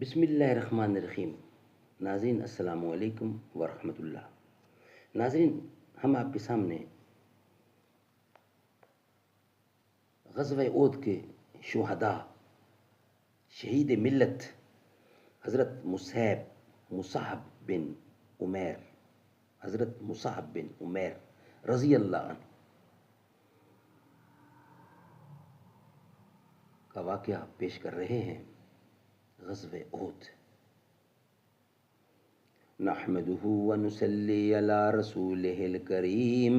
بسم اللہ الرحمن الرحیم۔ ناظرین السلام علیکم ورحمۃ اللہ۔ ناظرین، ہم آپ کے سامنے غزوہ احد کے شہداء، شہید ملت حضرت مصعب بن عمیر رضی اللہ عنہ کا واقعہ پیش کر رہے ہیں۔ غزوہ احد۔ نحمده ونصلي على رسوله الكريم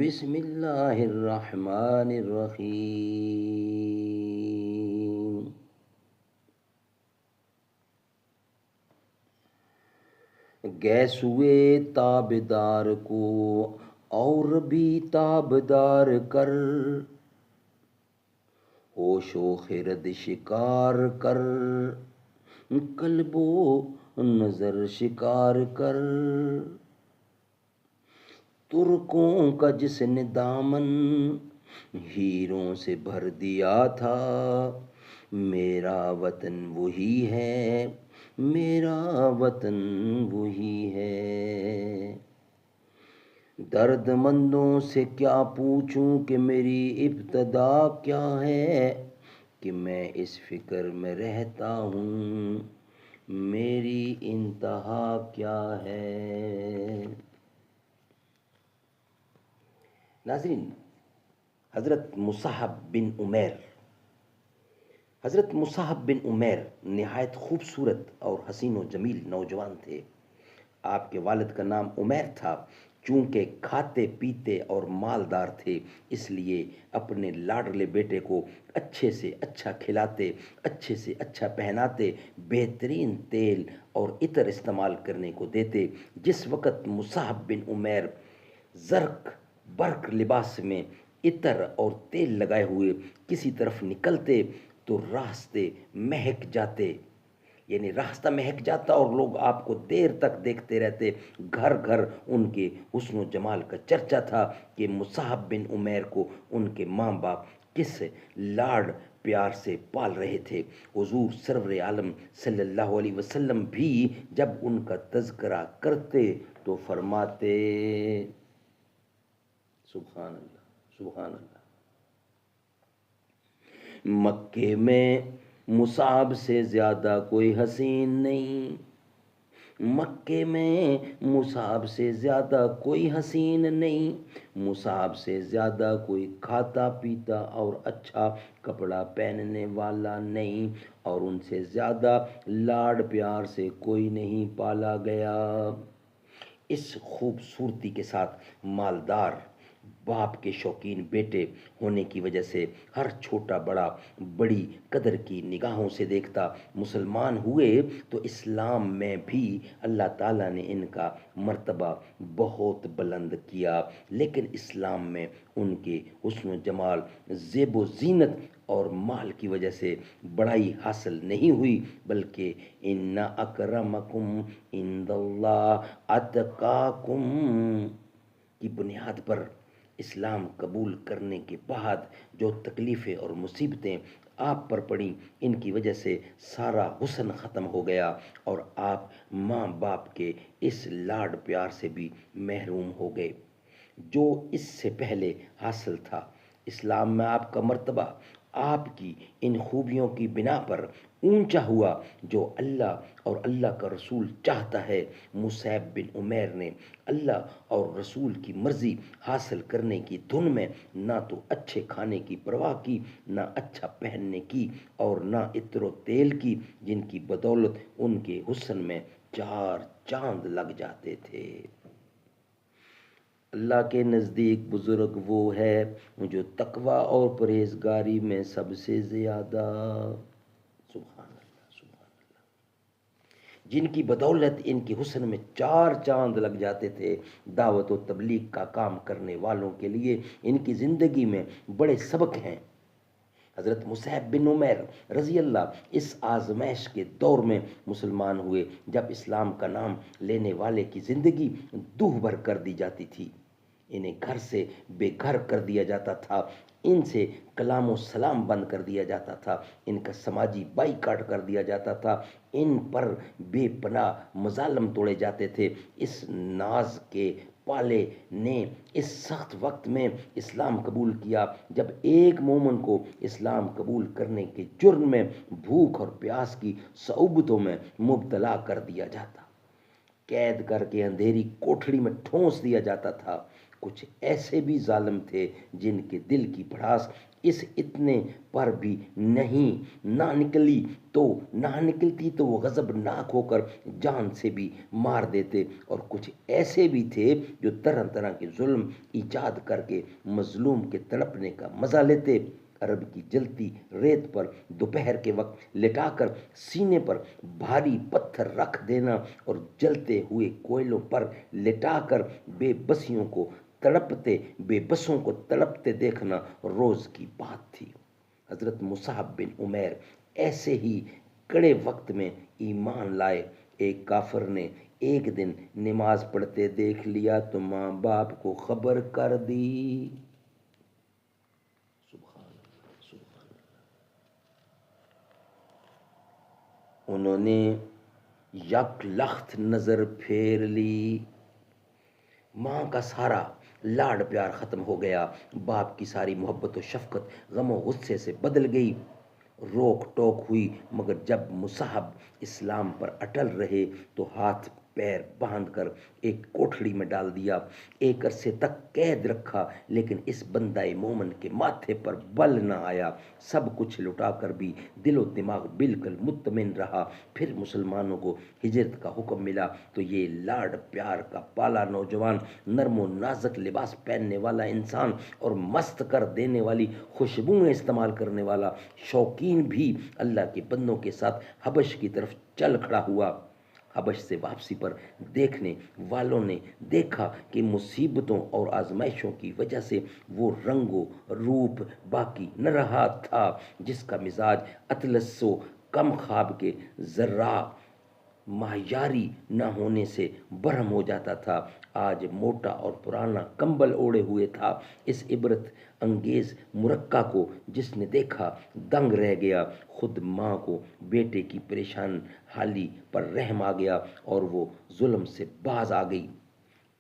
بسم الله الرحمن الرحيم۔ گیسوئے تابدار کو اور بھی تابدار کر، ہوش و خرد شکار کر، قلب و نظر شکار کر۔ ترکوں کا جس نے دامن ہیروں سے بھر دیا تھا، میرا وطن وہی ہے، میرا وطن وہی ہے۔ درد مندوں سے کیا پوچھوں کہ میری ابتدا کیا ہے، کہ میں اس فکر میں رہتا ہوں میری انتہا کیا ہے۔ ناظرین، حضرت مصعب بن عمیر نہایت خوبصورت اور حسین و جمیل نوجوان تھے۔ آپ کے والد کا نام عمیر تھا۔ چونکہ کھاتے پیتے اور مالدار تھے، اس لیے اپنے لاڈلے بیٹے کو اچھے سے اچھا کھلاتے، اچھے سے اچھا پہناتے، بہترین تیل اور عطر استعمال کرنے کو دیتے۔ جس وقت مصعب بن عمیر زرق برق لباس میں عطر اور تیل لگائے ہوئے کسی طرف نکلتے تو راستے مہک جاتے، یعنی راستہ مہک جاتا اور لوگ آپ کو دیر تک دیکھتے رہتے۔ گھر گھر ان کے حسن و جمال کا چرچا تھا کہ مصعب بن عمیر کو ان کے ماں باپ کس لاڈ پیار سے پال رہے تھے۔ حضور سرور عالم صلی اللہ علیہ وسلم بھی جب ان کا تذکرہ کرتے تو فرماتے، سبحان اللہ سبحان اللہ، مکے میں مصعب سے زیادہ کوئی حسین نہیں، مکے میں مصعب سے زیادہ کوئی حسین نہیں، مصعب سے زیادہ کوئی کھاتا پیتا اور اچھا کپڑا پہننے والا نہیں، اور ان سے زیادہ لاڈ پیار سے کوئی نہیں پالا گیا۔ اس خوبصورتی کے ساتھ مالدار باپ کے شوقین بیٹے ہونے کی وجہ سے ہر چھوٹا بڑا بڑی قدر کی نگاہوں سے دیکھتا۔ مسلمان ہوئے تو اسلام میں بھی اللہ تعالیٰ نے ان کا مرتبہ بہت بلند کیا، لیکن اسلام میں ان کے حسن و جمال، زیب و زینت اور مال کی وجہ سے بڑائی حاصل نہیں ہوئی، بلکہ ان اکرمکم عند اللہ اتقاکم کی بنیاد پر اسلام قبول کرنے کے بعد جو تکلیفیں اور مصیبتیں آپ پر پڑیں، ان کی وجہ سے سارا حسن ختم ہو گیا اور آپ ماں باپ کے اس لاڈ پیار سے بھی محروم ہو گئے جو اس سے پہلے حاصل تھا۔ اسلام میں آپ کا مرتبہ آپ کی ان خوبیوں کی بنا پر اونچا ہوا جو اللہ اور اللہ کا رسول چاہتا ہے۔ مصعب بن عمیر نے اللہ اور رسول کی مرضی حاصل کرنے کی دھن میں نہ تو اچھے کھانے کی پرواہ کی، نہ اچھا پہننے کی، اور نہ عطر و تیل کی، جن کی بدولت ان کے حسن میں 4 چاند لگ جاتے تھے۔ اللہ کے نزدیک بزرگ وہ ہے جو تقوی اور پرہیزگاری میں سب سے زیادہ، سبحان اللہ سبحان اللہ، جن کی بدولت ان کے حسن میں 4 چاند لگ جاتے تھے۔ دعوت و تبلیغ کا کام کرنے والوں کے لیے ان کی زندگی میں بڑے سبق ہیں۔ حضرت مصعب بن عمیر رضی اللہ اس آزمائش کے دور میں مسلمان ہوئے جب اسلام کا نام لینے والے کی زندگی دوہ بھر کر دی جاتی تھی، انہیں گھر سے بے گھر کر دیا جاتا تھا، ان سے کلام و سلام بند کر دیا جاتا تھا، ان کا سماجی بائیکاٹ کر دیا جاتا تھا، ان پر بے پناہ مظالم توڑے جاتے تھے۔ اس ناز کے پالے نے اس سخت وقت میں اسلام قبول کیا جب ایک مومن کو اسلام قبول کرنے کے جرم میں بھوک اور پیاس کی صعوبتوں میں مبتلا کر دیا جاتا، قید کر کے اندھیری کوٹھڑی میں ٹھونس دیا جاتا تھا۔ کچھ ایسے بھی ظالم تھے جن کے دل کی بھڑاس اس اتنے پر بھی نہ نکلتی تو وہ غضبناک ہو کر جان سے بھی مار دیتے، اور کچھ ایسے بھی تھے جو طرح طرح کے ظلم ایجاد کر کے مظلوم کے تڑپنے کا مزہ لیتے۔ عرب کی جلتی ریت پر دوپہر کے وقت لٹا کر سینے پر بھاری پتھر رکھ دینا اور جلتے ہوئے کوئلوں پر لٹا کر بے بسوں کو تڑپتے دیکھنا روز کی بات تھی۔ حضرت مصعب بن عمیر ایسے ہی کڑے وقت میں ایمان لائے۔ ایک کافر نے ایک دن نماز پڑھتے دیکھ لیا تو ماں باپ کو خبر کر دی۔ سبحان اللہ، سبحان اللہ۔ انہوں نے یک لخت نظر پھیر لی، ماں کا سارا لاڈ پیار ختم ہو گیا، باپ کی ساری محبت و شفقت غم و غصے سے بدل گئی۔ روک ٹوک ہوئی، مگر جب مصعب اسلام پر اٹل رہے تو ہاتھ پیر باندھ کر ایک کوٹھڑی میں ڈال دیا، ایک عرصے تک قید رکھا، لیکن اس بندہ مومن کے ماتھے پر بل نہ آیا۔ سب کچھ لٹا کر بھی دل و دماغ بالکل مطمئن رہا۔ پھر مسلمانوں کو ہجرت کا حکم ملا تو یہ لاڈ پیار کا پالا نوجوان، نرم و نازک لباس پہننے والا انسان اور مست کر دینے والی خوشبوئیں استعمال کرنے والا شوقین بھی اللہ کے بندوں کے ساتھ حبش کی طرف چل کھڑا ہوا۔ حبش سے واپسی پر دیکھنے والوں نے دیکھا کہ مصیبتوں اور آزمائشوں کی وجہ سے وہ رنگ و روپ باقی نہ رہا تھا، جس کا مزاج اطلس و کم خواب کے ذرہ ماہیاری نہ ہونے سے برہم ہو جاتا تھا، آج موٹا اور پرانا کمبل اوڑے ہوئے تھا۔ اس عبرت انگیز مرقع کو جس نے دیکھا دنگ رہ گیا۔ خود ماں کو بیٹے کی پریشان حالی پر رحم آ گیا اور وہ ظلم سے باز آ گئی۔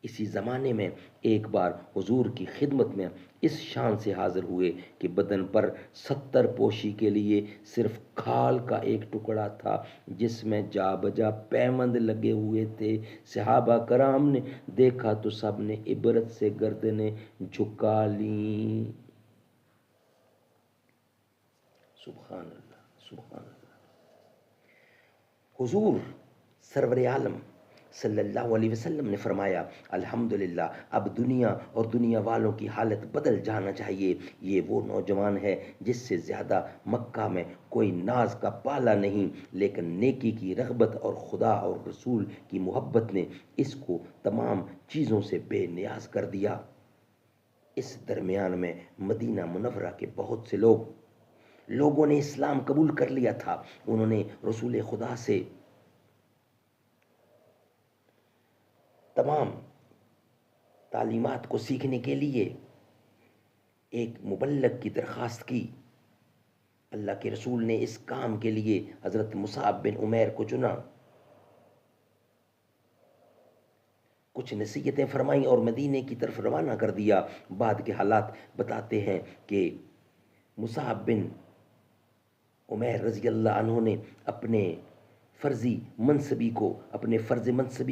اسی زمانے میں ایک بار حضور کی خدمت میں اس شان سے حاضر ہوئے کہ بدن پر 70 پوشی کے لیے صرف کھال کا ایک ٹکڑا تھا جس میں جا بجا پیوند لگے ہوئے تھے۔ صحابہ کرام نے دیکھا تو سب نے عبرت سے گردنیں جھکا لیں۔ سبحان اللہ، سبحان اللہ۔ حضور سرور عالم صلی اللہ علیہ وسلم نے فرمایا، الحمدللہ اب دنیا اور دنیا والوں کی حالت بدل جانا چاہیے۔ یہ وہ نوجوان ہے جس سے زیادہ مکہ میں کوئی ناز کا پالا نہیں، لیکن نیکی کی رغبت اور خدا اور رسول کی محبت نے اس کو تمام چیزوں سے بے نیاز کر دیا۔ اس درمیان میں مدینہ منورہ کے بہت سے لوگوں نے اسلام قبول کر لیا تھا۔ انہوں نے رسول خدا سے تمام تعلیمات کو سیکھنے کے لیے ایک مبلغ کی درخواست کی۔ اللہ کے رسول نے اس کام کے لیے حضرت مصعب بن عمیر کو چنا، کچھ نصیحتیں فرمائیں اور مدینے کی طرف روانہ کر دیا۔ بعد کے حالات بتاتے ہیں کہ مصعب بن عمیر رضی اللہ عنہ نے اپنے فرض منصبی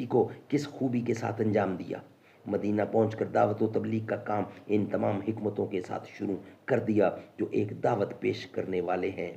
کو کس خوبی کے ساتھ انجام دیا۔ مدینہ پہنچ کر دعوت و تبلیغ کا کام ان تمام حکمتوں کے ساتھ شروع کر دیا جو ایک دعوت پیش کرنے والے ہیں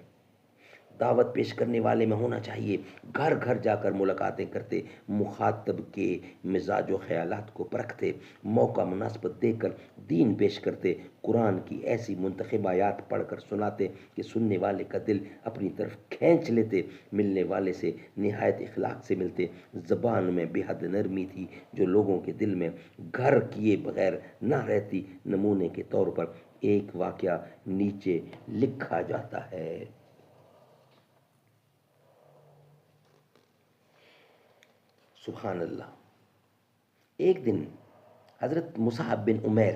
دعوت پیش کرنے والے میں ہونا چاہیے۔ گھر گھر جا کر ملاقاتیں کرتے، مخاطب کے مزاج و خیالات کو پرکھتے، موقع مناسبت دیکھ کر دین پیش کرتے، قرآن کی ایسی منتخب آیات پڑھ کر سناتے کہ سننے والے کا دل اپنی طرف کھینچ لیتے، ملنے والے سے نہایت اخلاق سے ملتے۔ زبان میں بے حد نرمی تھی جو لوگوں کے دل میں گھر کیے بغیر نہ رہتی۔ نمونے کے طور پر ایک واقعہ نیچے لکھا جاتا ہے۔ سبحان اللہ۔ ایک دن حضرت مصعب بن عمیر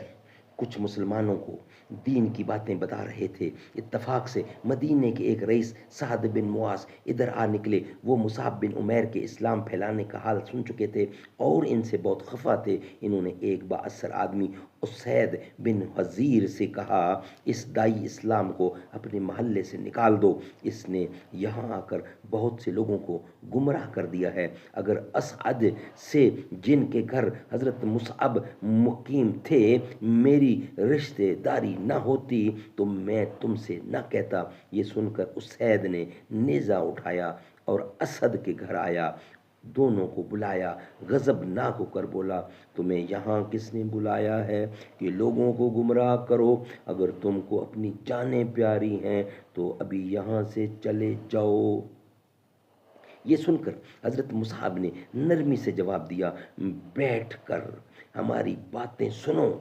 کچھ مسلمانوں کو دین کی باتیں بتا رہے تھے۔ اتفاق سے مدینے کے ایک رئیس سعد بن معاذ ادھر آ نکلے۔ وہ مصعب بن عمیر کے اسلام پھیلانے کا حال سن چکے تھے اور ان سے بہت خفا تھے۔ انہوں نے ایک بااثر آدمی اسید بن حضیر سے کہا، اس دائی اسلام کو اپنے محلے سے نکال دو، اس نے یہاں آ کر بہت سے لوگوں کو گمراہ کر دیا ہے۔ اگر اسعد سے جن کے گھر حضرت مصعب مقیم تھے میری رشتے داری نہ ہوتی تو میں تم سے نہ کہتا۔ یہ سن کر اسید نے نیزہ اٹھایا اور اسد کے گھر آیا، دونوں کو بلایا، غضبناک ہو کر بولا، تمہیں یہاں کس نے بلایا ہے کہ لوگوں کو گمراہ کرو؟ اگر تم کو اپنی جانیں پیاری ہیں تو ابھی یہاں سے چلے جاؤ۔ یہ سن کر حضرت مصعب نے نرمی سے جواب دیا، بیٹھ کر ہماری باتیں سنو،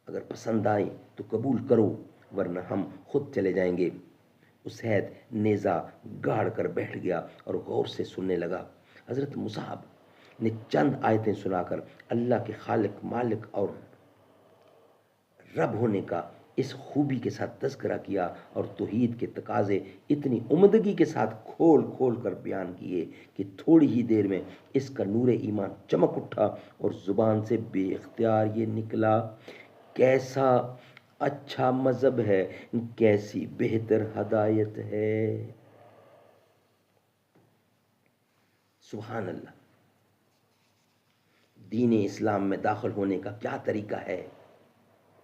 اگر پسند آئیں تو قبول کرو ورنہ ہم خود چلے جائیں گے۔ اسید نیزہ گاڑ کر بیٹھ گیا اور غور سے سننے لگا۔ حضرت مصعب نے چند آیتیں سنا کر اللہ کے خالق، مالک اور رب ہونے کا اس خوبی کے ساتھ تذکرہ کیا اور توحید کے تقاضے اتنی عمدگی کے ساتھ کھول کھول کر بیان کیے کہ تھوڑی ہی دیر میں اس کا نور ایمان چمک اٹھا اور زبان سے بے اختیار یہ نکلا، کیسا اچھا مذہب ہے، کیسی بہتر ہدایت ہے۔ سبحان اللہ۔ دین اسلام میں داخل ہونے کا کیا طریقہ ہے؟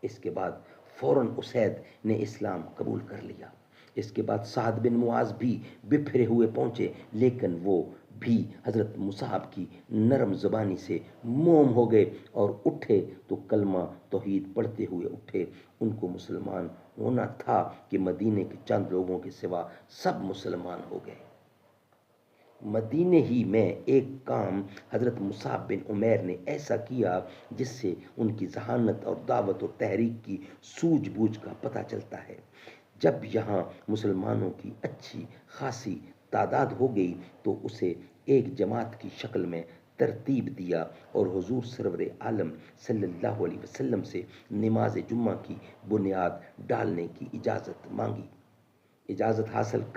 اس کے بعد فوراً اسید نے اسلام قبول کر لیا۔ اس کے بعد سعد بن معاذ بھی بپھرے ہوئے پہنچے، لیکن وہ بھی حضرت مصعب کی نرم زبانی سے موم ہو گئے اور اٹھے تو کلمہ توحید پڑھتے ہوئے اٹھے۔ ان کو مسلمان ہونا تھا کہ مدینے کے چند لوگوں کے سوا سب مسلمان ہو گئے۔ مدینے ہی میں ایک کام حضرت مصعب بن عمیر نے ایسا کیا جس سے ان کی ذہانت اور دعوت و تحریک کی سوجھ بوجھ کا پتہ چلتا ہے۔ جب یہاں مسلمانوں کی اچھی خاصی تعداد ہو گئی تو اسے ایک جماعت کی شکل میں ترتیب دیا اور حضور سرور عالم صلی اللہ علیہ وسلم سے نماز جمعہ کی بنیاد ڈالنے کی اجازت مانگی۔ اجازت حاصل کر